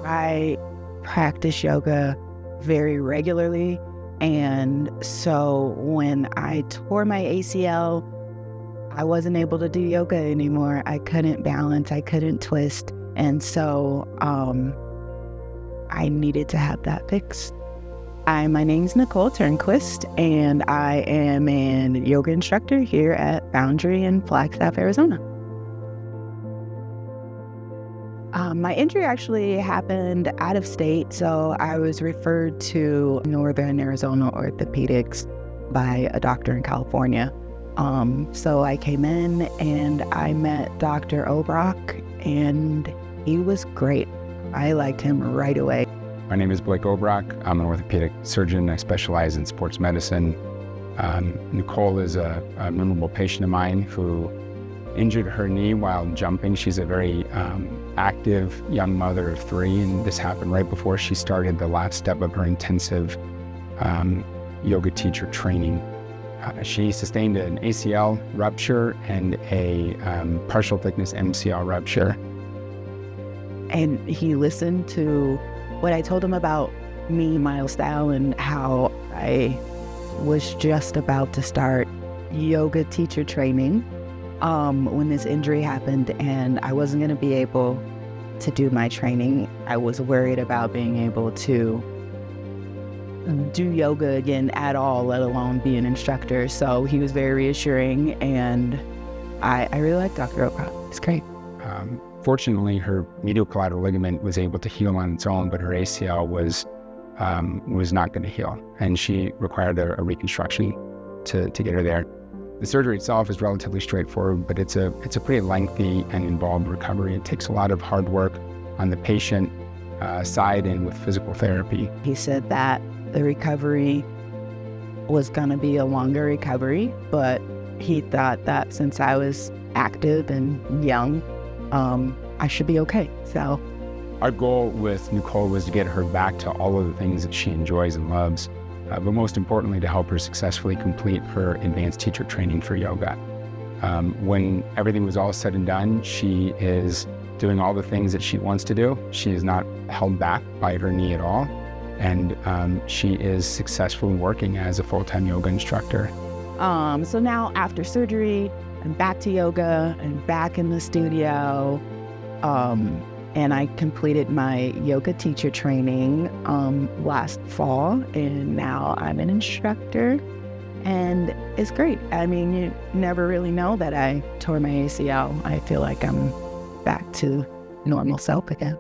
I practice yoga very regularly, and so when I tore my ACL, I wasn't able to do yoga anymore. I couldn't balance, I couldn't twist, and so I needed to have that fixed. My name's Nicole Turnquist, and I am an yoga instructor here at Boundary in Flagstaff, Arizona. My injury actually happened out of state, so I was referred to Northern Arizona Orthopaedics by a doctor in California. So I came in and I met Dr. Obrock, and he was great. I liked him right away. My name is Blake Obrock. I'm an orthopedic surgeon. I specialize in sports medicine. Nicole is a memorable patient of mine who injured her knee while jumping. She's a very active young mother of 3, and this happened right before she started the last step of her intensive yoga teacher training. She sustained an ACL rupture and a partial thickness MCL rupture. And he listened to what I told him about me, my style, and how I was just about to start yoga teacher training when this injury happened, and I wasn't going to be able to do my training. I was worried about being able to do yoga again at all, let alone be an instructor. So he was very reassuring, and I really like Dr. Obrock. It's great. Fortunately, her medial collateral ligament was able to heal on its own, but her ACL was not going to heal, and she required a reconstruction to get her there. The surgery itself is relatively straightforward, but it's a pretty lengthy and involved recovery. It takes a lot of hard work on the patient side and with physical therapy. He said that the recovery was going to be a longer recovery, but he thought that since I was active and young, I should be okay. So our goal with Nicole was to get her back to all of the things that she enjoys and loves, but most importantly, to help her successfully complete her advanced teacher training for yoga. When everything was all said and done, she is doing all the things that she wants to do. She is not held back by her knee at all, and she is successfully working as a full-time yoga instructor. So now after surgery, I'm back to yoga and back in the studio. And I completed my yoga teacher training last fall, and now I'm an instructor, and it's great. I mean, you never really know that I tore my ACL. I feel like I'm back to normal self again.